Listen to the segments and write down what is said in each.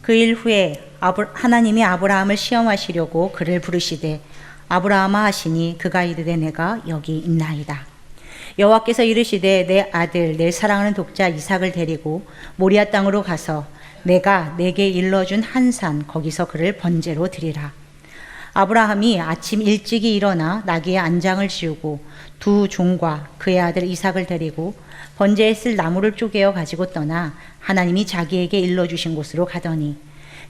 그 일 후에 하나님이 아브라함을 시험하시려고 그를 부르시되 아브라함아 하시니 그가 이르되 내가 여기 있나이다. 여호와께서 이르시되 내 아들 내 사랑하는 독자 이삭을 데리고 모리아 땅으로 가서 내가 내게 일러준 한 산 거기서 그를 번제로 드리라. 아브라함이 아침 일찍이 일어나 나귀의 안장을 지우고 두 종과 그의 아들 이삭을 데리고 번제에 쓸 나무를 쪼개어 가지고 떠나 하나님이 자기에게 일러주신 곳으로 가더니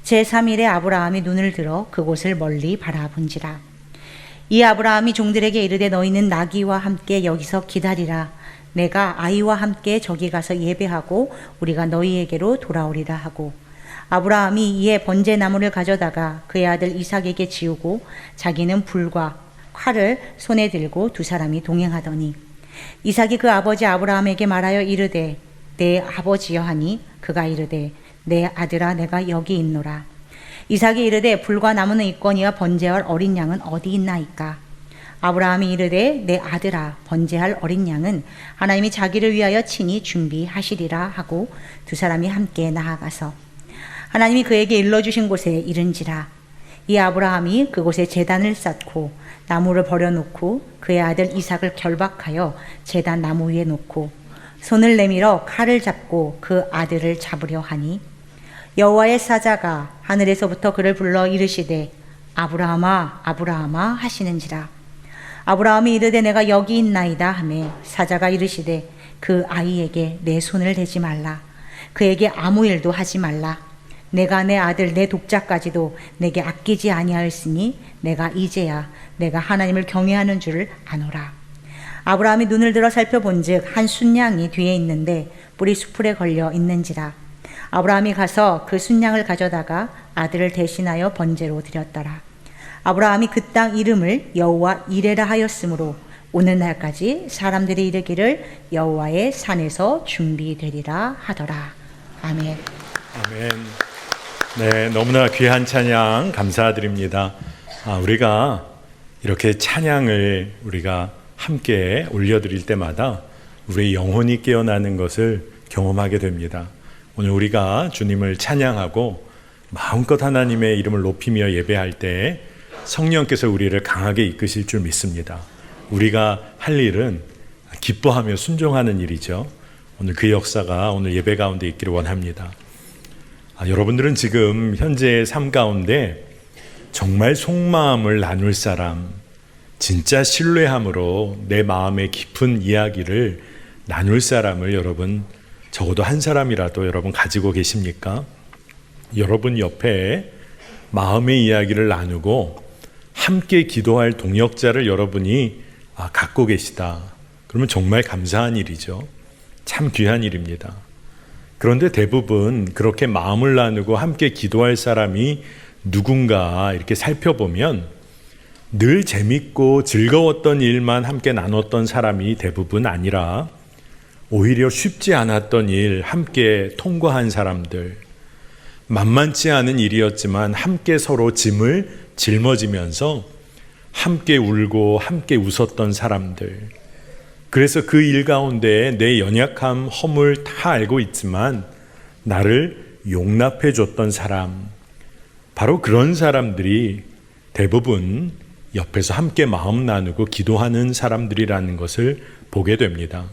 제3일에 아브라함이 눈을 들어 그곳을 멀리 바라본지라. 이 아브라함이 종들에게 이르되 너희는 나귀와 함께 여기서 기다리라. 내가 아이와 함께 저기 가서 예배하고 우리가 너희에게로 돌아오리라 하고 아브라함이 이에 번제 나무를 가져다가 그의 아들 이삭에게 지우고 자기는 불과 칼을 손에 들고 두 사람이 동행하더니 이삭이 그 아버지 아브라함에게 말하여 이르되 내 아버지여 하니 그가 이르되 내 아들아 내가 여기 있노라. 이삭이 이르되 불과 나무는 있거니와 번제할 어린 양은 어디 있나이까. 아브라함이 이르되 내 아들아 번제할 어린 양은 하나님이 자기를 위하여 친히 준비하시리라 하고 두 사람이 함께 나아가서 하나님이 그에게 일러주신 곳에 이른지라. 이 아브라함이 그곳에 제단을 쌓고 나무를 버려놓고 그의 아들 이삭을 결박하여 제단 나무 위에 놓고 손을 내밀어 칼을 잡고 그 아들을 잡으려 하니 여호와의 사자가 하늘에서부터 그를 불러 이르시되 아브라함아 아브라함아 하시는지라. 아브라함이 이르되 내가 여기 있나이다 하매 사자가 이르시되 그 아이에게 내 손을 대지 말라. 그에게 아무 일도 하지 말라. 내가 내 아들 내 독자까지도 내게 아끼지 아니하였으니 내가 이제야 내가 하나님을 경외하는 줄을 아노라. 아브라함이 눈을 들어 살펴본즉 한 순양이 뒤에 있는데 뿔이 수풀에 걸려 있는지라. 아브라함이 가서 그 순양을 가져다가 아들을 대신하여 번제로 드렸더라. 아브라함이 그 땅 이름을 여호와 이레라 하였으므로 오늘날까지 사람들이 이르기를 여호와의 산에서 준비되리라 하더라. 아멘. 아멘. 네, 너무나 귀한 찬양 감사드립니다. 우리가 이렇게 찬양을 우리가 함께 올려드릴 때마다 우리의 영혼이 깨어나는 것을 경험하게 됩니다. 오늘 우리가 주님을 찬양하고 마음껏 하나님의 이름을 높이며 예배할 때 성령께서 우리를 강하게 이끄실 줄 믿습니다. 우리가 할 일은 기뻐하며 순종하는 일이죠. 오늘 그 역사가 오늘 예배 가운데 있기를 원합니다. 여러분들은 지금 현재의 삶 가운데 정말 속마음을 나눌 사람, 진짜 신뢰함으로 내 마음의 깊은 이야기를 나눌 사람을 여러분 적어도 한 사람이라도 여러분 가지고 계십니까? 여러분 옆에 마음의 이야기를 나누고 함께 기도할 동역자를 여러분이 갖고 계시다. 그러면 정말 감사한 일이죠. 참 귀한 일입니다. 그런데 대부분 그렇게 마음을 나누고 함께 기도할 사람이 누군가 이렇게 살펴보면 늘 재밌고 즐거웠던 일만 함께 나눴던 사람이 대부분 아니라 오히려 쉽지 않았던 일 함께 통과한 사람들, 만만치 않은 일이었지만 함께 서로 짐을 짊어지면서 함께 울고 함께 웃었던 사람들, 그래서 그 일 가운데 내 연약함, 허물 다 알고 있지만 나를 용납해 줬던 사람, 바로 그런 사람들이 대부분 옆에서 함께 마음 나누고 기도하는 사람들이라는 것을 보게 됩니다.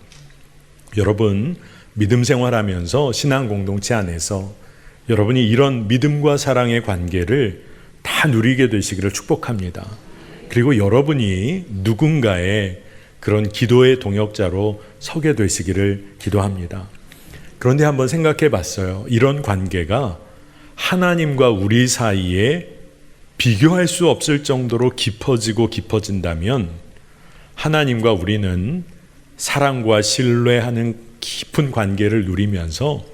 여러분 믿음 생활하면서 신앙 공동체 안에서 여러분이 이런 믿음과 사랑의 관계를 다 누리게 되시기를 축복합니다. 그리고 여러분이 누군가의 그런 기도의 동역자로 서게 되시기를 기도합니다. 그런데 한번 생각해 봤어요. 이런 관계가 하나님과 우리 사이에 비교할 수 없을 정도로 깊어지고 깊어진다면 하나님과 우리는 사랑과 신뢰하는 깊은 관계를 누리면서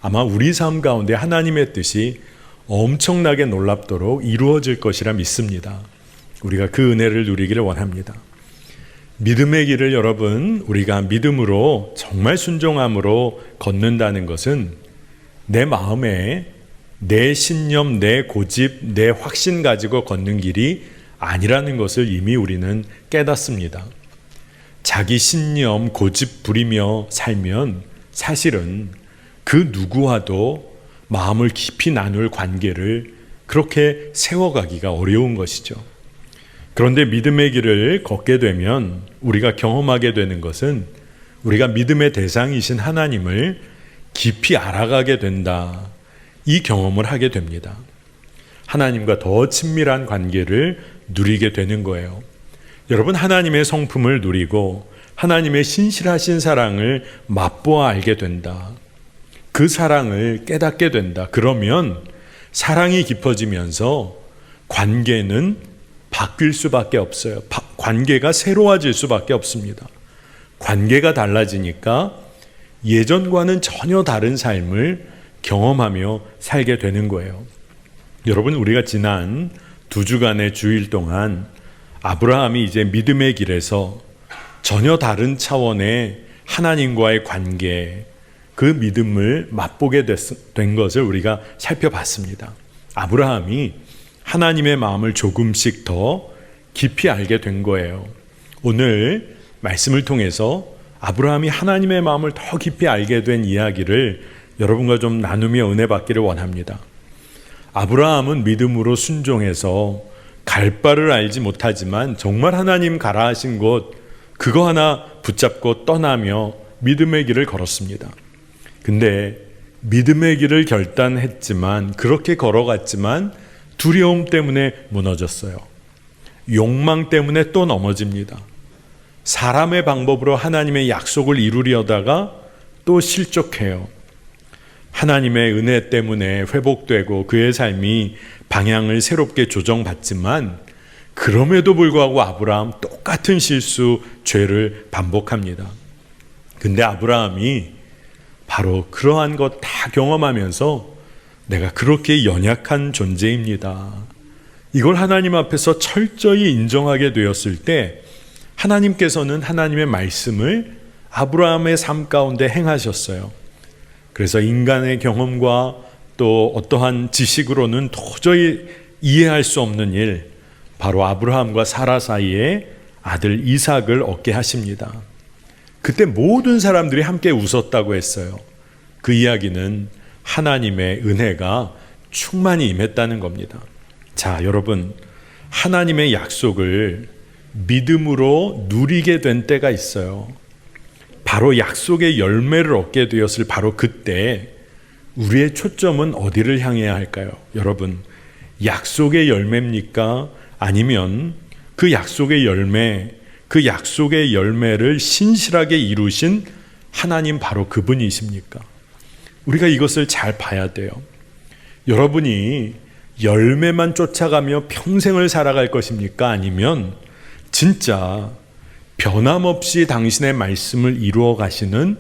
아마 우리 삶 가운데 하나님의 뜻이 엄청나게 놀랍도록 이루어질 것이라 믿습니다. 우리가 그 은혜를 누리기를 원합니다. 믿음의 길을 여러분 우리가 믿음으로 정말 순종함으로 걷는다는 것은 내 마음에 내 신념, 내 고집, 내 확신 가지고 걷는 길이 아니라는 것을 이미 우리는 깨닫습니다. 자기 신념, 고집 부리며 살면 사실은 그 누구와도 마음을 깊이 나눌 관계를 그렇게 세워가기가 어려운 것이죠. 그런데 믿음의 길을 걷게 되면 우리가 경험하게 되는 것은 우리가 믿음의 대상이신 하나님을 깊이 알아가게 된다. 이 경험을 하게 됩니다. 하나님과 더 친밀한 관계를 누리게 되는 거예요. 여러분, 하나님의 성품을 누리고 하나님의 신실하신 사랑을 맛보아 알게 된다. 그 사랑을 깨닫게 된다. 그러면 사랑이 깊어지면서 관계는 바뀔 수밖에 없어요. 관계가 새로워질 수밖에 없습니다. 관계가 달라지니까 예전과는 전혀 다른 삶을 경험하며 살게 되는 거예요. 여러분, 우리가 지난 2주간의 주일 동안 아브라함이 이제 믿음의 길에서 전혀 다른 차원의 하나님과의 관계, 그 믿음을 맛보게 된 것을 우리가 살펴봤습니다. 아브라함이 하나님의 마음을 조금씩 더 깊이 알게 된 거예요. 오늘 말씀을 통해서 아브라함이 하나님의 마음을 더 깊이 알게 된 이야기를 여러분과 좀 나누며 은혜 받기를 원합니다. 아브라함은 믿음으로 순종해서 갈 바를 알지 못하지만 정말 하나님 가라 하신 곳, 그거 하나 붙잡고 떠나며 믿음의 길을 걸었습니다. 근데 믿음의 길을 결단했지만, 그렇게 걸어갔지만 두려움 때문에 무너졌어요. 욕망 때문에 또 넘어집니다. 사람의 방법으로 하나님의 약속을 이루려다가 또 실족해요. 하나님의 은혜 때문에 회복되고 그의 삶이 방향을 새롭게 조정받지만, 그럼에도 불구하고 아브라함 똑같은 실수, 죄를 반복합니다. 근데 아브라함이 바로 그러한 것 다 경험하면서 내가 그렇게 연약한 존재입니다, 이걸 하나님 앞에서 철저히 인정하게 되었을 때 하나님께서는 하나님의 말씀을 아브라함의 삶 가운데 행하셨어요. 그래서 인간의 경험과 또 어떠한 지식으로는 도저히 이해할 수 없는 일, 바로 아브라함과 사라 사이에 아들 이삭을 얻게 하십니다. 그때 모든 사람들이 함께 웃었다고 했어요. 그 이야기는 하나님의 은혜가 충만히 임했다는 겁니다. 자, 여러분, 하나님의 약속을 믿음으로 누리게 된 때가 있어요. 바로 약속의 열매를 얻게 되었을 바로 그때 우리의 초점은 어디를 향해야 할까요? 여러분, 약속의 열매입니까? 아니면 그 약속의 열매, 그 약속의 열매를 신실하게 이루신 하나님, 바로 그분이십니까? 우리가 이것을 잘 봐야 돼요. 여러분이 열매만 쫓아가며 평생을 살아갈 것입니까? 아니면 진짜 변함없이 당신의 말씀을 이루어 가시는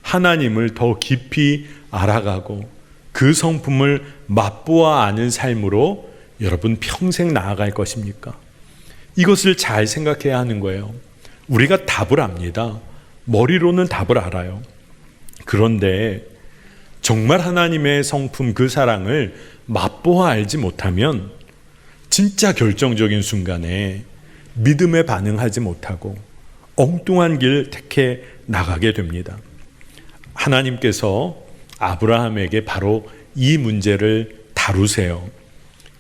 하나님을 더 깊이 알아가고 그 성품을 맛보아 아는 삶으로 여러분 평생 나아갈 것입니까? 이것을 잘 생각해야 하는 거예요. 우리가 답을 압니다. 머리로는 답을 알아요. 그런데 정말 하나님의 성품, 그 사랑을 맛보아 알지 못하면 진짜 결정적인 순간에 믿음에 반응하지 못하고 엉뚱한 길 택해 나가게 됩니다. 하나님께서 아브라함에게 바로 이 문제를 다루세요.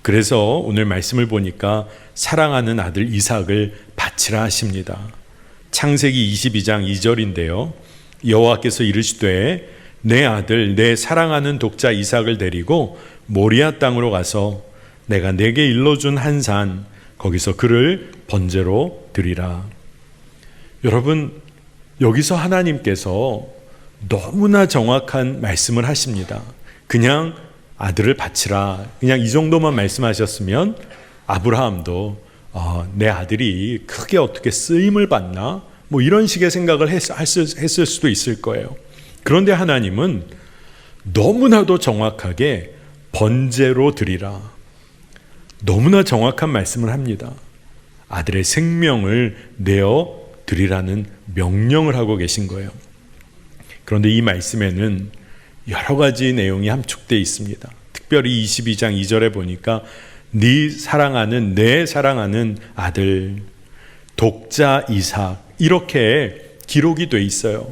그래서 오늘 말씀을 보니까 사랑하는 아들 이삭을 바치라 하십니다. 창세기 22장 2절인데요. 여호와께서 이르시되 내 아들, 내 사랑하는 독자 이삭을 데리고 모리아 땅으로 가서 내가 내게 일러준 한 산, 거기서 그를 번제로 드리라. 여러분, 여기서 하나님께서 너무나 정확한 말씀을 하십니다. 그냥 아들을 바치라, 그냥 이 정도만 말씀하셨으면 아브라함도 내 아들이 크게 어떻게 쓰임을 받나? 뭐 이런 식의 생각을 했을 수도 있을 거예요. 그런데 하나님은 너무나도 정확하게 번제로 드리라, 너무나 정확한 말씀을 합니다. 아들의 생명을 내어 드리라는 명령을 하고 계신 거예요. 그런데 이 말씀에는 여러 가지 내용이 함축되어 있습니다. 특별히 22장 2절에 보니까 네 사랑하는, 내 사랑하는 아들 독자 이삭, 이렇게 기록이 돼 있어요.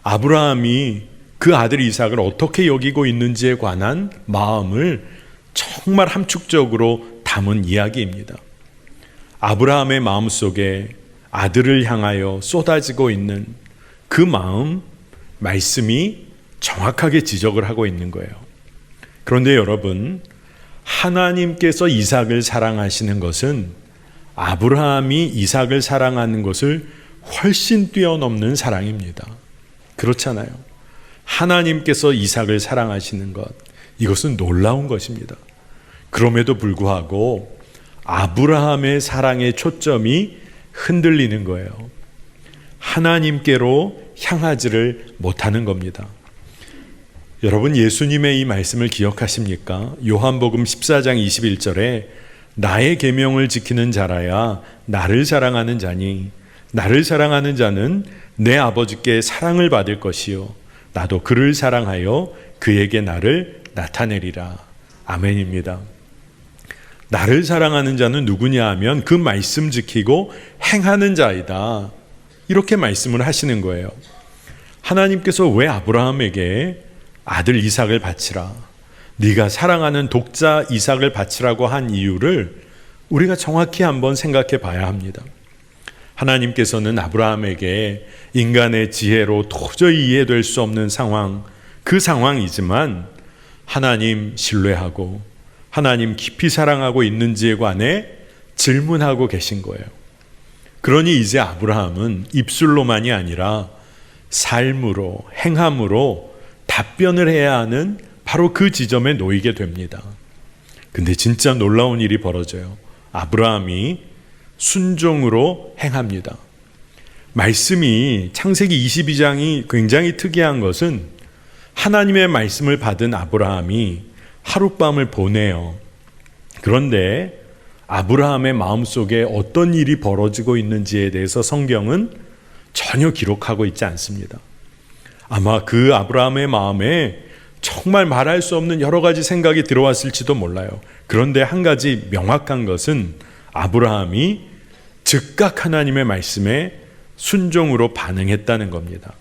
아브라함이 그 아들 이삭을 어떻게 여기고 있는지에 관한 마음을 정말 함축적으로 담은 이야기입니다. 아브라함의 마음속에 아들을 향하여 쏟아지고 있는 그 마음, 말씀이 정확하게 지적을 하고 있는 거예요. 그런데 여러분, 하나님께서 이삭을 사랑하시는 것은 아브라함이 이삭을 사랑하는 것을 훨씬 뛰어넘는 사랑입니다. 그렇잖아요. 하나님께서 이삭을 사랑하시는 것, 이것은 놀라운 것입니다. 그럼에도 불구하고 아브라함의 사랑의 초점이 흔들리는 거예요. 하나님께로 향하지를 못하는 겁니다. 여러분, 예수님의 이 말씀을 기억하십니까? 요한복음 14장 21절에 나의 계명을 지키는 자라야 나를 사랑하는 자니 나를 사랑하는 자는 내 아버지께 사랑을 받을 것이요 나도 그를 사랑하여 그에게 나를 나타내리라. 아멘입니다. 나를 사랑하는 자는 누구냐 하면 그 말씀 지키고 행하는 자이다. 이렇게 말씀을 하시는 거예요. 하나님께서 왜 아브라함에게 아들 이삭을 바치라, 네가 사랑하는 독자 이삭을 바치라고 한 이유를 우리가 정확히 한번 생각해 봐야 합니다. 하나님께서는 아브라함에게 인간의 지혜로 도저히 이해될 수 없는 상황, 그 상황이지만 하나님 신뢰하고 하나님 깊이 사랑하고 있는지에 관해 질문하고 계신 거예요. 그러니 이제 아브라함은 입술로만이 아니라 삶으로, 행함으로 답변을 해야 하는 바로 그 지점에 놓이게 됩니다. 근데 진짜 놀라운 일이 벌어져요. 아브라함이 순종으로 행합니다. 말씀이 창세기 22장이 굉장히 특이한 것은 하나님의 말씀을 받은 아브라함이 하룻밤을 보내요. 그런데 아브라함의 마음속에 어떤 일이 벌어지고 있는지에 대해서 성경은 전혀 기록하고 있지 않습니다. 아마 그 아브라함의 마음에 정말 말할 수 없는 여러 가지 생각이 들어왔을지도 몰라요. 그런데 한 가지 명확한 것은 아브라함이 즉각 하나님의 말씀에 순종으로 반응했다는 겁니다.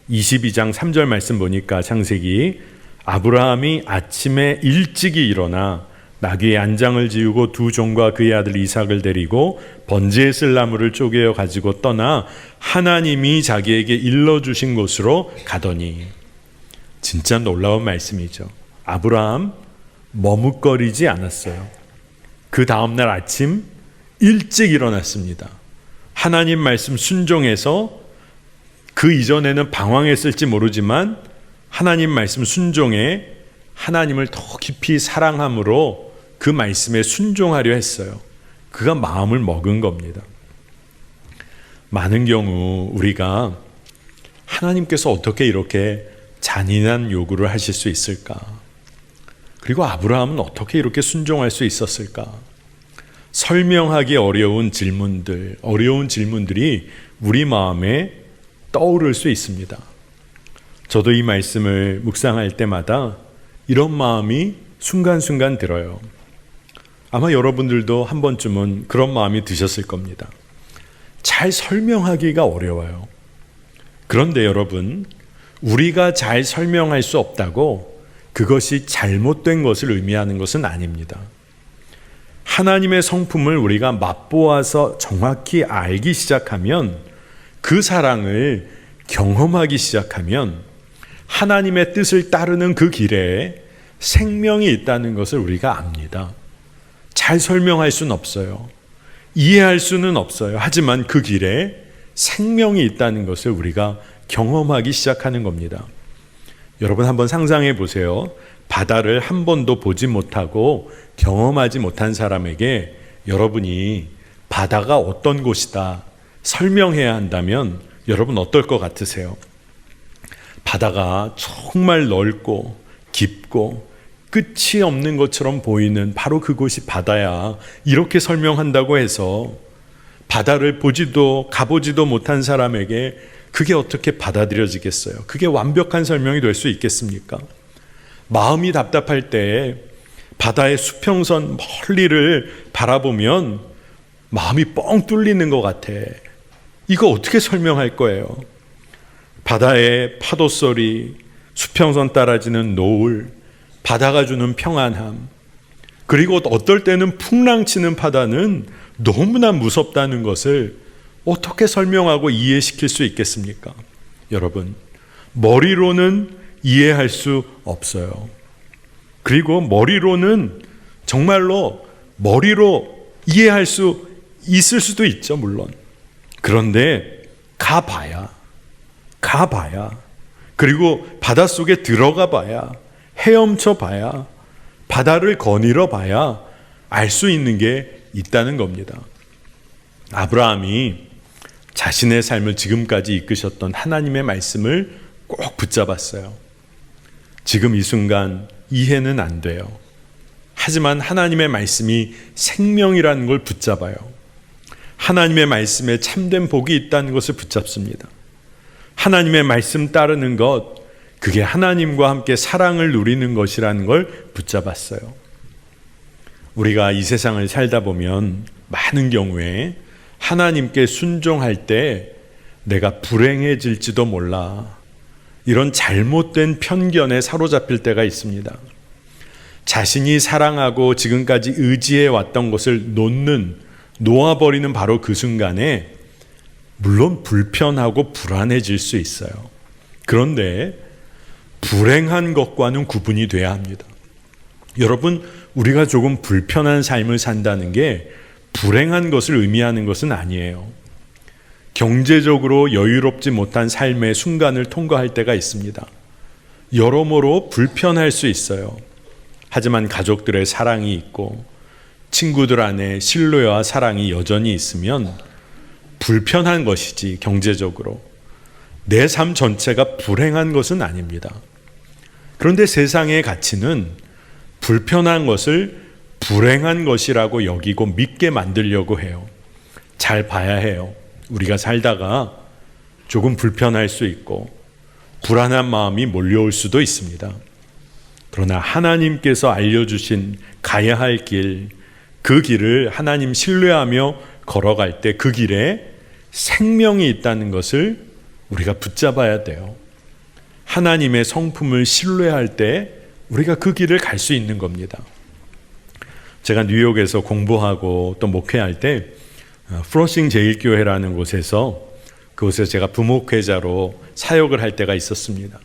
22장 3절 말씀 보니까 창세기, 아브라함이 아침에 일찍이 일어나 나귀의 안장을 지우고 두 종과 그의 아들 이삭을 데리고 번제에 쓸 나무를 쪼개어 가지고 떠나 하나님이 자기에게 일러주신 곳으로 가더니. 진짜 놀라운 말씀이죠. 아브라함 머뭇거리지 않았어요. 그 다음날 아침 일찍 일어났습니다. 하나님 말씀 순종해서, 그 이전에는 방황했을지 모르지만 하나님 말씀 순종에 하나님을 더 깊이 사랑함으로 그 말씀에 순종하려 했어요. 그가 마음을 먹은 겁니다. 많은 경우 우리가 하나님께서 어떻게 이렇게 잔인한 요구를 하실 수 있을까? 그리고 아브라함은 어떻게 이렇게 순종할 수 있었을까? 설명하기 어려운 질문들이 우리 마음에 떠오를 수 있습니다. 저도 이 말씀을 묵상할 때마다 이런 마음이 순간순간 들어요. 아마 여러분들도 한 번쯤은 그런 마음이 드셨을 겁니다. 잘 설명하기가 어려워요. 그런데 여러분, 우리가 잘 설명할 수 없다고 그것이 잘못된 것을 의미하는 것은 아닙니다. 하나님의 성품을 우리가 맛보아서 정확히 알기 시작하면, 그 사랑을 경험하기 시작하면 하나님의 뜻을 따르는 그 길에 생명이 있다는 것을 우리가 압니다. 잘 설명할 수는 없어요. 이해할 수는 없어요. 하지만 그 길에 생명이 있다는 것을 우리가 경험하기 시작하는 겁니다. 여러분 한번 상상해 보세요. 바다를 한 번도 보지 못하고 경험하지 못한 사람에게 여러분이 바다가 어떤 곳이다 설명해야 한다면 여러분 어떨 것 같으세요? 바다가 정말 넓고 깊고 끝이 없는 것처럼 보이는 바로 그곳이 바다야, 이렇게 설명한다고 해서 바다를 보지도 가보지도 못한 사람에게 그게 어떻게 받아들여지겠어요? 그게 완벽한 설명이 될 수 있겠습니까? 마음이 답답할 때 바다의 수평선 멀리를 바라보면 마음이 뻥 뚫리는 것 같아. 이거 어떻게 설명할 거예요? 바다의 파도 소리, 수평선 따라지는 노을, 바다가 주는 평안함, 그리고 어떨 때는 풍랑치는 바다는 너무나 무섭다는 것을 어떻게 설명하고 이해시킬 수 있겠습니까? 여러분, 머리로는 이해할 수 없어요. 그리고 머리로는 정말로 머리로 이해할 수 있을 수도 있죠, 물론. 그런데 가봐야, 그리고 바닷속에 들어가 봐야, 헤엄쳐 봐야, 바다를 거닐어 봐야 알 수 있는 게 있다는 겁니다. 아브라함이 자신의 삶을 지금까지 이끄셨던 하나님의 말씀을 꼭 붙잡았어요. 지금 이 순간 이해는 안 돼요. 하지만 하나님의 말씀이 생명이라는 걸 붙잡아요. 하나님의 말씀에 참된 복이 있다는 것을 붙잡습니다. 하나님의 말씀 따르는 것, 그게 하나님과 함께 사랑을 누리는 것이라는 걸 붙잡았어요. 우리가 이 세상을 살다 보면 많은 경우에 하나님께 순종할 때 내가 불행해질지도 몰라, 이런 잘못된 편견에 사로잡힐 때가 있습니다. 자신이 사랑하고 지금까지 의지해 왔던 것을 놓아버리는 바로 그 순간에 물론 불편하고 불안해질 수 있어요. 그런데 불행한 것과는 구분이 돼야 합니다. 여러분, 우리가 조금 불편한 삶을 산다는 게 불행한 것을 의미하는 것은 아니에요. 경제적으로 여유롭지 못한 삶의 순간을 통과할 때가 있습니다. 여러모로 불편할 수 있어요. 하지만 가족들의 사랑이 있고 친구들 안에 신뢰와 사랑이 여전히 있으면 불편한 것이지, 경제적으로 내 삶 전체가 불행한 것은 아닙니다. 그런데 세상의 가치는 불편한 것을 불행한 것이라고 여기고 믿게 만들려고 해요. 잘 봐야 해요. 우리가 살다가 조금 불편할 수 있고 불안한 마음이 몰려올 수도 있습니다. 그러나 하나님께서 알려주신 가야 할 길, 그 길을 하나님 신뢰하며 걸어갈 때 그 길에 생명이 있다는 것을 우리가 붙잡아야 돼요. 하나님의 성품을 신뢰할 때 우리가 그 길을 갈 수 있는 겁니다. 제가 뉴욕에서 공부하고 또 목회할 때 플러싱 제1교회라는 곳에서, 그곳에서 제가 부목회자로 사역을 할 때가 있었습니다.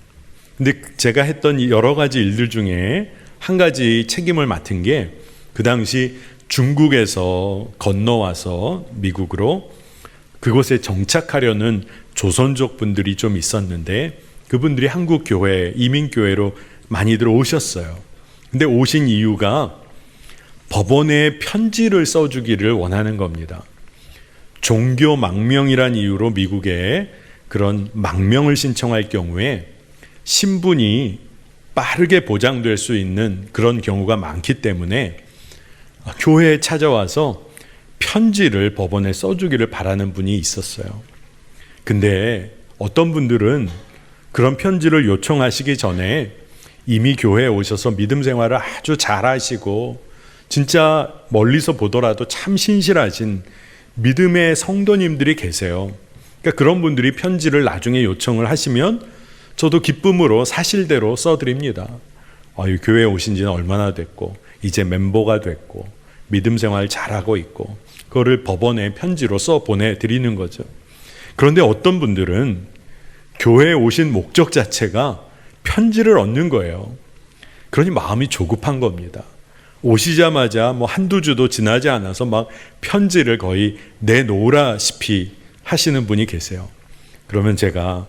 근데 제가 했던 여러 가지 일들 중에 한 가지 책임을 맡은 게, 그 당시 중국에서 건너와서 미국으로 그곳에 정착하려는 조선족 분들이 좀 있었는데, 그분들이 한국 교회, 이민교회로 많이들 오셨어요. 근데 오신 이유가 법원에 편지를 써주기를 원하는 겁니다. 종교 망명이란 이유로 미국에 그런 망명을 신청할 경우에 신분이 빠르게 보장될 수 있는 그런 경우가 많기 때문에 교회에 찾아와서 편지를 법원에 써주기를 바라는 분이 있었어요. 근데 어떤 분들은 그런 편지를 요청하시기 전에 이미 교회에 오셔서 믿음 생활을 아주 잘하시고 진짜 멀리서 보더라도 참 신실하신 믿음의 성도님들이 계세요. 그러니까 그런 분들이 편지를 나중에 요청을 하시면 저도 기쁨으로 사실대로 써드립니다. 교회에 오신 지는 얼마나 됐고 이제 멤버가 됐고 믿음 생활 잘하고 있고, 그거를 법원에 편지로 써 보내드리는 거죠. 그런데 어떤 분들은 교회에 오신 목적 자체가 편지를 얻는 거예요. 그러니 마음이 조급한 겁니다. 오시자마자 한두 주도 지나지 않아서 막 편지를 거의 내놓으라시피 하시는 분이 계세요. 그러면 제가,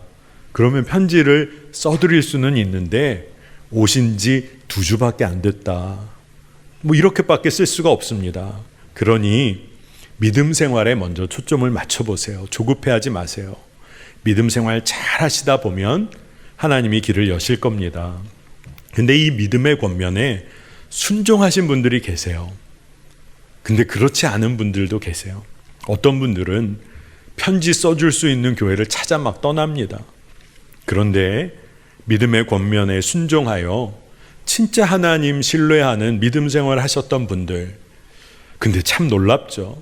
그러면 편지를 써드릴 수는 있는데 오신 지 2주밖에 안 됐다, 이렇게밖에 쓸 수가 없습니다. 그러니 믿음 생활에 먼저 초점을 맞춰보세요. 조급해하지 마세요. 믿음 생활 잘 하시다 보면 하나님이 길을 여실 겁니다. 근데 이 믿음의 권면에 순종하신 분들이 계세요. 근데 그렇지 않은 분들도 계세요. 어떤 분들은 편지 써줄 수 있는 교회를 찾아 막 떠납니다. 그런데 믿음의 권면에 순종하여 진짜 하나님 신뢰하는 믿음 생활 하셨던 분들, 근데 참 놀랍죠.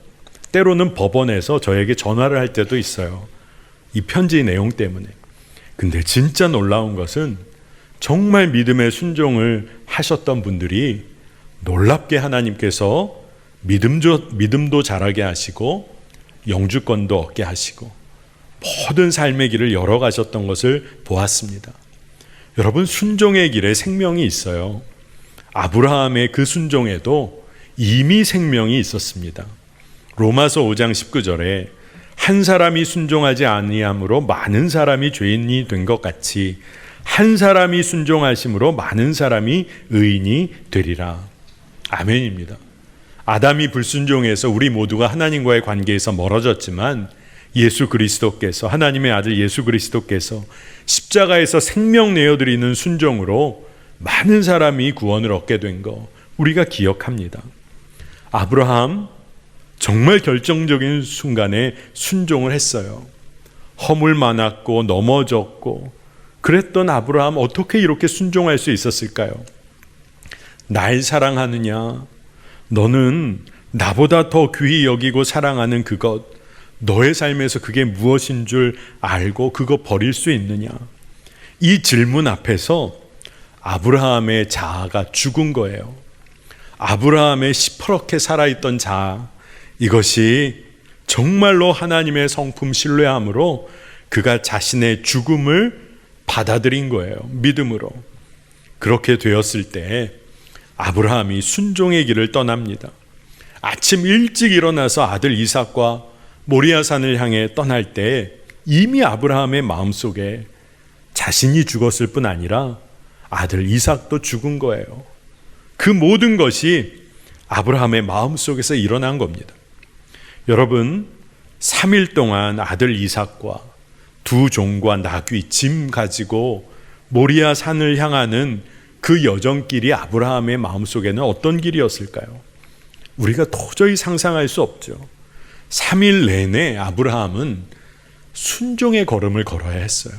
때로는 법원에서 저에게 전화를 할 때도 있어요. 이 편지 내용 때문에. 근데 진짜 놀라운 것은 정말 믿음의 순종을 하셨던 분들이 놀랍게 하나님께서 믿음도 자라게 하시고 영주권도 얻게 하시고 모든 삶의 길을 열어가셨던 것을 보았습니다. 여러분, 순종의 길에 생명이 있어요. 아브라함의 그 순종에도 이미 생명이 있었습니다. 로마서 5장 19절에 한 사람이 순종하지 아니함으로 많은 사람이 죄인이 된 것 같이 한 사람이 순종하심으로 많은 사람이 의인이 되리라. 아멘입니다. 아담이 불순종해서 우리 모두가 하나님과의 관계에서 멀어졌지만 예수 그리스도께서, 하나님의 아들 예수 그리스도께서 십자가에서 생명 내어드리는 순종으로 많은 사람이 구원을 얻게 된 거 우리가 기억합니다. 아브라함 정말 결정적인 순간에 순종을 했어요. 허물 많았고 넘어졌고 그랬던 아브라함, 어떻게 이렇게 순종할 수 있었을까요? 날 사랑하느냐? 너는 나보다 더 귀히 여기고 사랑하는 그것, 너의 삶에서 그게 무엇인 줄 알고 그거 버릴 수 있느냐? 이 질문 앞에서 아브라함의 자아가 죽은 거예요. 아브라함의 시퍼렇게 살아있던 자아, 이것이 정말로 하나님의 성품 신뢰함으로 그가 자신의 죽음을 받아들인 거예요. 믿음으로. 그렇게 되었을 때 아브라함이 순종의 길을 떠납니다. 아침 일찍 일어나서 아들 이삭과 모리아산을 향해 떠날 때 이미 아브라함의 마음속에 자신이 죽었을 뿐 아니라 아들 이삭도 죽은 거예요. 그 모든 것이 아브라함의 마음속에서 일어난 겁니다. 여러분, 3일 동안 아들 이삭과 두 종과 나귀, 짐 가지고 모리아 산을 향하는 그 여정길이 아브라함의 마음속에는 어떤 길이었을까요? 우리가 도저히 상상할 수 없죠. 3일 내내 아브라함은 순종의 걸음을 걸어야 했어요.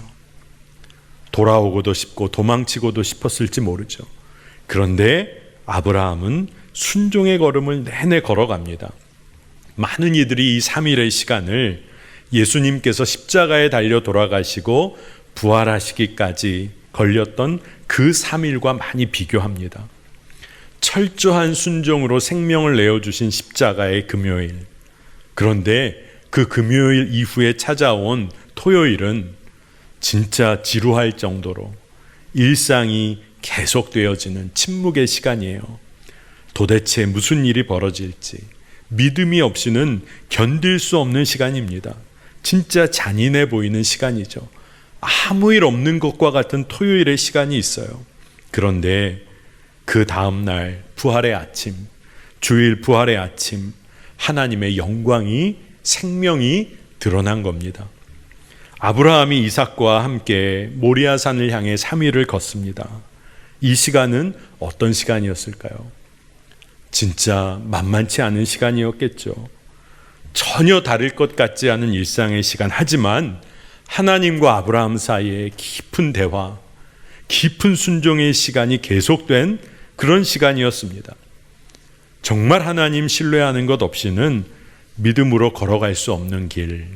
돌아오고도 싶고 도망치고도 싶었을지 모르죠. 그런데 아브라함은 순종의 걸음을 내내 걸어갑니다. 많은 이들이 이 3일의 시간을 예수님께서 십자가에 달려 돌아가시고 부활하시기까지 걸렸던 그 3일과 많이 비교합니다. 철저한 순종으로 생명을 내어주신 십자가의 금요일. 그런데 그 금요일 이후에 찾아온 토요일은 진짜 지루할 정도로 일상이 계속되어지는 침묵의 시간이에요. 도대체 무슨 일이 벌어질지 믿음이 없이는 견딜 수 없는 시간입니다. 진짜 잔인해 보이는 시간이죠. 아무 일 없는 것과 같은 토요일의 시간이 있어요. 그런데 그 다음날 부활의 아침, 주일 부활의 아침, 하나님의 영광이, 생명이 드러난 겁니다. 아브라함이 이삭과 함께 모리아산을 향해 3일을 걷습니다. 이 시간은 어떤 시간이었을까요? 진짜 만만치 않은 시간이었겠죠. 전혀 다를 것 같지 않은 일상의 시간. 하지만 하나님과 아브라함 사이에 깊은 대화, 깊은 순종의 시간이 계속된 그런 시간이었습니다. 정말 하나님 신뢰하는 것 없이는 믿음으로 걸어갈 수 없는 길,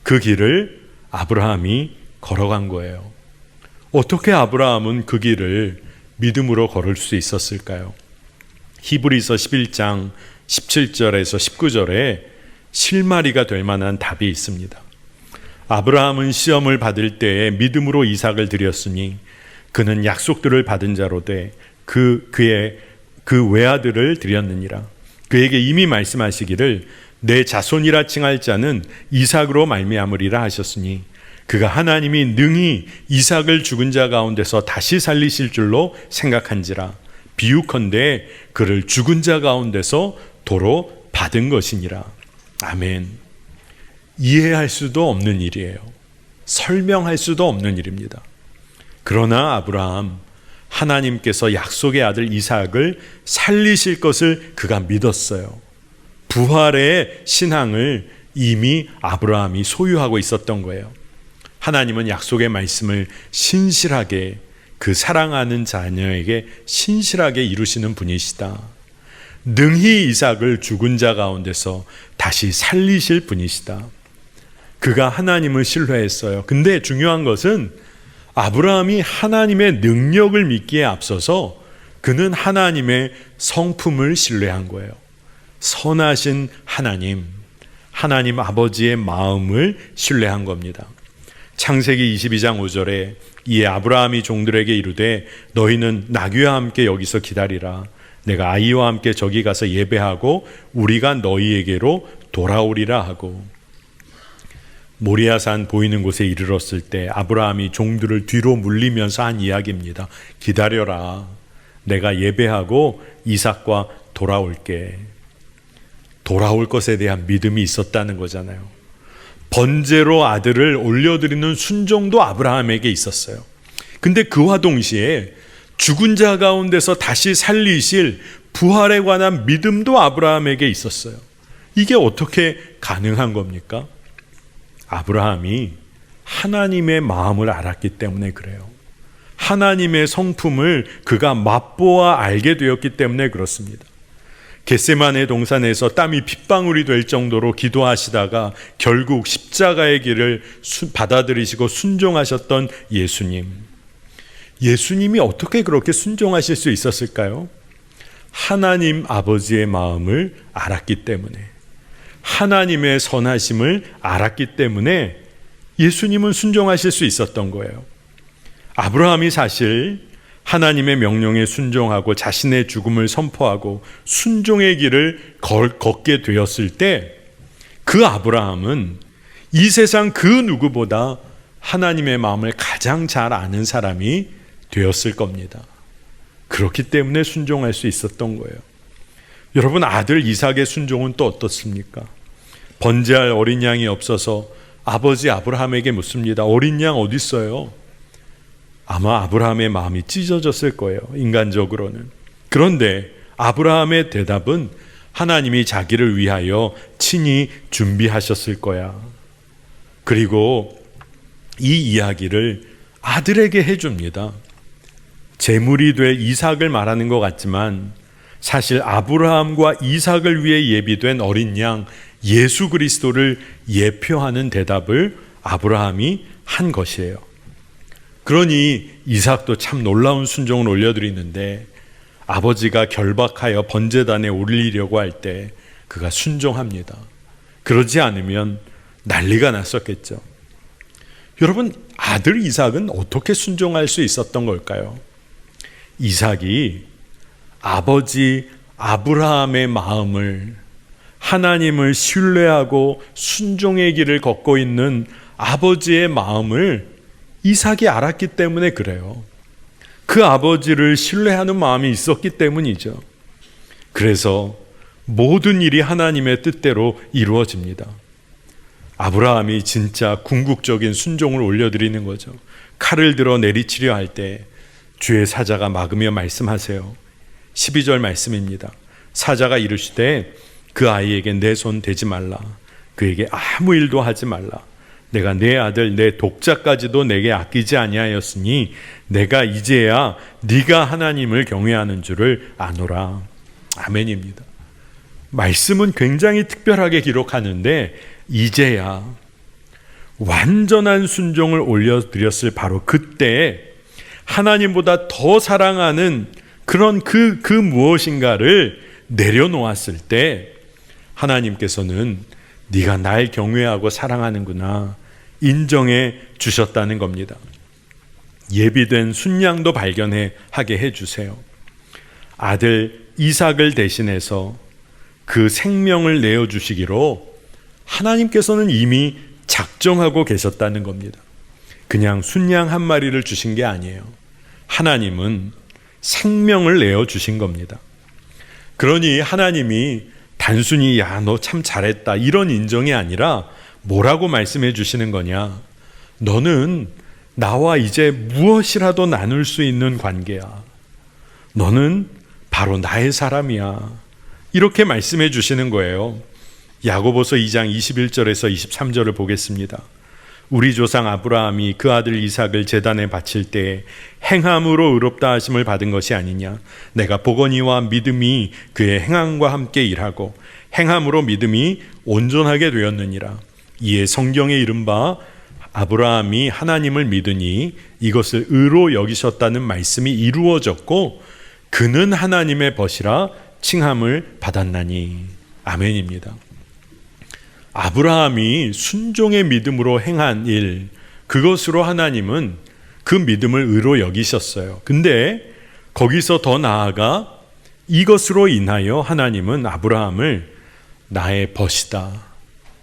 그 길을 아브라함이 걸어간 거예요. 어떻게 아브라함은 그 길을 믿음으로 걸을 수 있었을까요? 히브리서 11장 17절에서 19절에 실마리가 될 만한 답이 있습니다. 아브라함은 시험을 받을 때에 믿음으로 이삭을 드렸으니 그는 약속들을 받은 자로 돼 그의 그 외아들을 드렸느니라. 그에게 이미 말씀하시기를 내 자손이라 칭할 자는 이삭으로 말미암으리라 하셨으니 그가 하나님이 능히 이삭을 죽은 자 가운데서 다시 살리실 줄로 생각한지라. 비유컨대 그를 죽은 자 가운데서 도로 받은 것이니라. 아멘. 이해할 수도 없는 일이에요. 설명할 수도 없는 일입니다. 그러나 아브라함, 하나님께서 약속의 아들 이삭을 살리실 것을 그가 믿었어요. 부활의 신앙을 이미 아브라함이 소유하고 있었던 거예요. 하나님은 약속의 말씀을 신실하게, 그 사랑하는 자녀에게 신실하게 이루시는 분이시다. 능히 이삭을 죽은 자 가운데서 다시 살리실 분이시다. 그가 하나님을 신뢰했어요. 근데 중요한 것은 아브라함이 하나님의 능력을 믿기에 앞서서 그는 하나님의 성품을 신뢰한 거예요. 선하신 하나님 아버지의 마음을 신뢰한 겁니다. 창세기 22장 5절에 이에 아브라함이 종들에게 이르되 너희는 나귀와 함께 여기서 기다리라. 내가 아이와 함께 저기 가서 예배하고 우리가 너희에게로 돌아오리라 하고, 모리아산 보이는 곳에 이르렀을 때 아브라함이 종들을 뒤로 물리면서 한 이야기입니다. 기다려라. 내가 예배하고 이삭과 돌아올게. 돌아올 것에 대한 믿음이 있었다는 거잖아요. 번제로 아들을 올려드리는 순종도 아브라함에게 있었어요. 근데 그와 동시에 죽은 자 가운데서 다시 살리실 부활에 관한 믿음도 아브라함에게 있었어요. 이게 어떻게 가능한 겁니까? 아브라함이 하나님의 마음을 알았기 때문에 그래요. 하나님의 성품을 그가 맛보아 알게 되었기 때문에 그렇습니다. 겟세마네 동산에서 땀이 핏방울이 될 정도로 기도하시다가 결국 십자가의 길을 받아들이시고 순종하셨던 예수님이 어떻게 그렇게 순종하실 수 있었을까요? 하나님 아버지의 마음을 알았기 때문에, 하나님의 선하심을 알았기 때문에 예수님은 순종하실 수 있었던 거예요. 아브라함이 사실 하나님의 명령에 순종하고 자신의 죽음을 선포하고 순종의 길을 걷게 되었을 때 그 아브라함은 이 세상 그 누구보다 하나님의 마음을 가장 잘 아는 사람이 되었을 겁니다. 그렇기 때문에 순종할 수 있었던 거예요. 여러분, 아들 이삭의 순종은 또 어떻습니까? 번제할 어린 양이 없어서 아버지 아브라함에게 묻습니다. 어린 양 어디 있어요? 아마 아브라함의 마음이 찢어졌을 거예요, 인간적으로는. 그런데 아브라함의 대답은 하나님이 자기를 위하여 친히 준비하셨을 거야. 그리고 이 이야기를 아들에게 해줍니다. 제물이 될 이삭을 말하는 것 같지만 사실 아브라함과 이삭을 위해 예비된 어린 양 예수 그리스도를 예표하는 대답을 아브라함이 한 것이에요. 그러니 이삭도 참 놀라운 순종을 올려드리는데 아버지가 결박하여 번제단에 올리려고 할 때 그가 순종합니다. 그러지 않으면 난리가 났었겠죠. 여러분, 아들 이삭은 어떻게 순종할 수 있었던 걸까요? 이삭이 아버지 아브라함의 마음을, 하나님을 신뢰하고 순종의 길을 걷고 있는 아버지의 마음을 이삭이 알았기 때문에 그래요. 그 아버지를 신뢰하는 마음이 있었기 때문이죠. 그래서 모든 일이 하나님의 뜻대로 이루어집니다. 아브라함이 진짜 궁극적인 순종을 올려드리는 거죠. 칼을 들어 내리치려 할 때 주의 사자가 막으며 말씀하세요. 12절 말씀입니다. 사자가 이르시되 그 아이에게 내 손 대지 말라. 그에게 아무 일도 하지 말라. 내가 내 아들 내 독자까지도 내게 아끼지 아니하였으니 내가 이제야 네가 하나님을 경외하는 줄을 아노라. 아멘입니다. 말씀은 굉장히 특별하게 기록하는데 이제야 완전한 순종을 올려드렸을 바로 그때 하나님보다 더 사랑하는 그런 그 무엇인가를 내려놓았을 때 하나님께서는 네가 날 경외하고 사랑하는구나 인정해 주셨다는 겁니다. 예비된 순양도 발견하게 해주세요. 아들 이삭을 대신해서 그 생명을 내어주시기로 하나님께서는 이미 작정하고 계셨다는 겁니다. 그냥 순양 한 마리를 주신 게 아니에요. 하나님은 생명을 내어주신 겁니다. 그러니 하나님이 단순히 야, 너 참 잘했다 이런 인정이 아니라 뭐라고 말씀해 주시는 거냐? 너는 나와 이제 무엇이라도 나눌 수 있는 관계야. 너는 바로 나의 사람이야. 이렇게 말씀해 주시는 거예요. 야고보서 2장 21절에서 23절을 보겠습니다. 우리 조상 아브라함이 그 아들 이삭을 제단에 바칠 때 행함으로 의롭다 하심을 받은 것이 아니냐. 내가 보거니와 믿음이 그의 행함과 함께 일하고 행함으로 믿음이 온전하게 되었느니라. 이에 성경에 이른바 아브라함이 하나님을 믿으니 이것을 의로 여기셨다는 말씀이 이루어졌고 그는 하나님의 벗이라 칭함을 받았나니. 아멘입니다. 아브라함이 순종의 믿음으로 행한 일, 그것으로 하나님은 그 믿음을 의로 여기셨어요. 근데 거기서 더 나아가 이것으로 인하여 하나님은 아브라함을 나의 벗이다,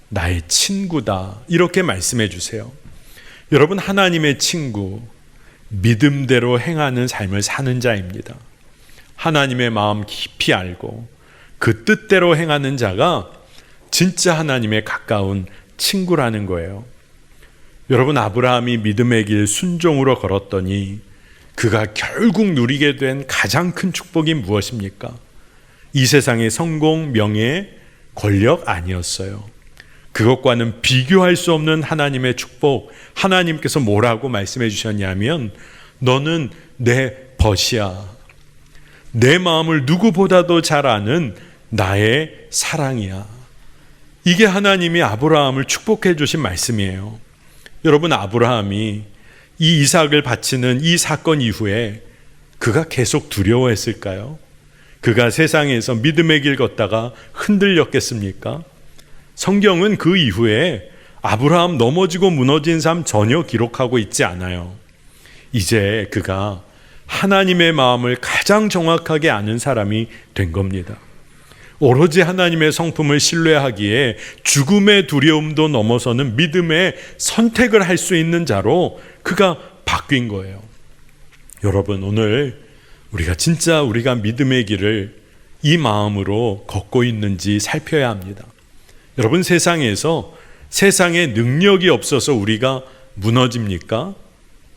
나의 친구다, 이렇게 말씀해 주세요. 여러분, 하나님의 친구, 믿음대로 행하는 삶을 사는 자입니다. 하나님의 마음 깊이 알고 그 뜻대로 행하는 자가 진짜 하나님의 가까운 친구라는 거예요. 여러분, 아브라함이 믿음의 길 순종으로 걸었더니 그가 결국 누리게 된 가장 큰 축복이 무엇입니까? 이 세상의 성공, 명예, 권력 아니었어요. 그것과는 비교할 수 없는 하나님의 축복. 하나님께서 뭐라고 말씀해 주셨냐면 너는 내 벗이야. 내 마음을 누구보다도 잘 아는 나의 사랑이야. 이게 하나님이 아브라함을 축복해 주신 말씀이에요. 여러분, 아브라함이 이 이삭을 바치는 이 사건 이후에 그가 계속 두려워했을까요? 그가 세상에서 믿음의 길 걷다가 흔들렸겠습니까? 성경은 그 이후에 아브라함 넘어지고 무너진 삶 전혀 기록하고 있지 않아요. 이제 그가 하나님의 마음을 가장 정확하게 아는 사람이 된 겁니다. 오로지 하나님의 성품을 신뢰하기에 죽음의 두려움도 넘어서는 믿음의 선택을 할 수 있는 자로 그가 바뀐 거예요. 여러분, 오늘 우리가 믿음의 길을 이 마음으로 걷고 있는지 살펴야 합니다. 여러분, 세상에 능력이 없어서 우리가 무너집니까?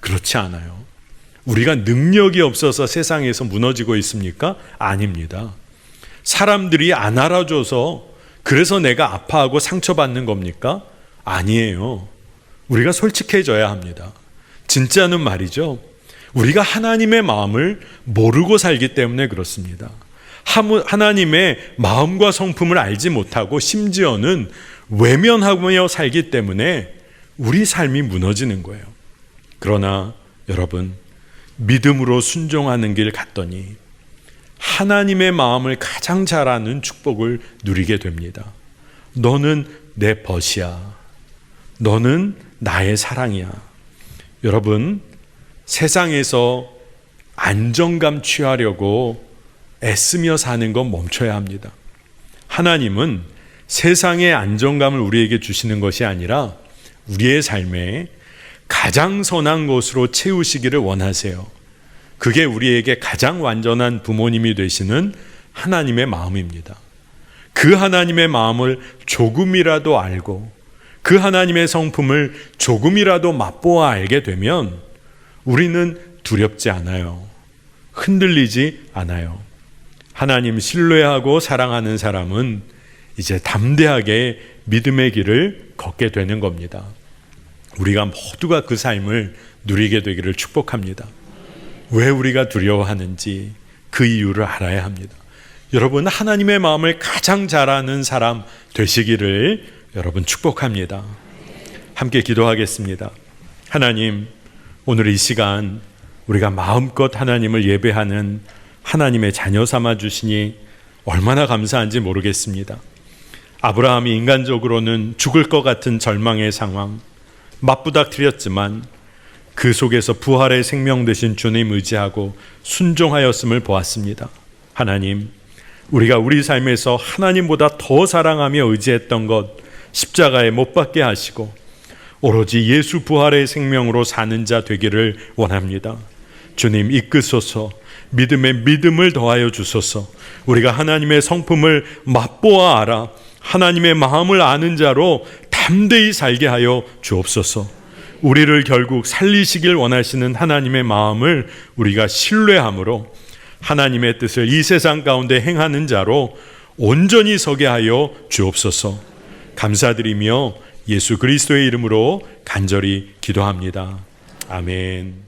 그렇지 않아요. 우리가 능력이 없어서 세상에서 무너지고 있습니까? 아닙니다. 사람들이 안 알아줘서 그래서 내가 아파하고 상처받는 겁니까? 아니에요. 우리가 솔직해져야 합니다. 진짜는 말이죠. 우리가 하나님의 마음을 모르고 살기 때문에 그렇습니다. 하나님의 마음과 성품을 알지 못하고 심지어는 외면하며 살기 때문에 우리 삶이 무너지는 거예요. 그러나 여러분, 믿음으로 순종하는 길 갔더니 하나님의 마음을 가장 잘 아는 축복을 누리게 됩니다. 너는 내 벗이야. 너는 나의 사랑이야. 여러분, 세상에서 안정감 취하려고 애쓰며 사는 건 멈춰야 합니다. 하나님은 세상의 안정감을 우리에게 주시는 것이 아니라 우리의 삶에 가장 선한 것으로 채우시기를 원하세요. 그게 우리에게 가장 완전한 부모님이 되시는 하나님의 마음입니다. 그 하나님의 마음을 조금이라도 알고 그 하나님의 성품을 조금이라도 맛보아 알게 되면 우리는 두렵지 않아요. 흔들리지 않아요. 하나님 신뢰하고 사랑하는 사람은 이제 담대하게 믿음의 길을 걷게 되는 겁니다. 우리가 모두가 그 삶을 누리게 되기를 축복합니다. 왜 우리가 두려워하는지 그 이유를 알아야 합니다. 여러분, 하나님의 마음을 가장 잘 아는 사람 되시기를 여러분 축복합니다. 함께 기도하겠습니다. 하나님, 오늘 이 시간 우리가 마음껏 하나님을 예배하는 하나님의 자녀 삼아 주시니 얼마나 감사한지 모르겠습니다. 아브라함이 인간적으로는 죽을 것 같은 절망의 상황, 맞부닥뜨렸지만 그 속에서 부활의 생명 되신 주님 의지하고 순종하였음을 보았습니다. 하나님, 우리가 우리 삶에서 하나님보다 더 사랑하며 의지했던 것 십자가에 못 박게 하시고 오로지 예수 부활의 생명으로 사는 자 되기를 원합니다. 주님, 이끄소서. 믿음에 믿음을 더하여 주소서. 우리가 하나님의 성품을 맛보아 알아 하나님의 마음을 아는 자로 담대히 살게 하여 주옵소서. 우리를 결국 살리시길 원하시는 하나님의 마음을 우리가 신뢰함으로 하나님의 뜻을 이 세상 가운데 행하는 자로 온전히 서게 하여 주옵소서. 감사드리며 예수 그리스도의 이름으로 간절히 기도합니다. 아멘.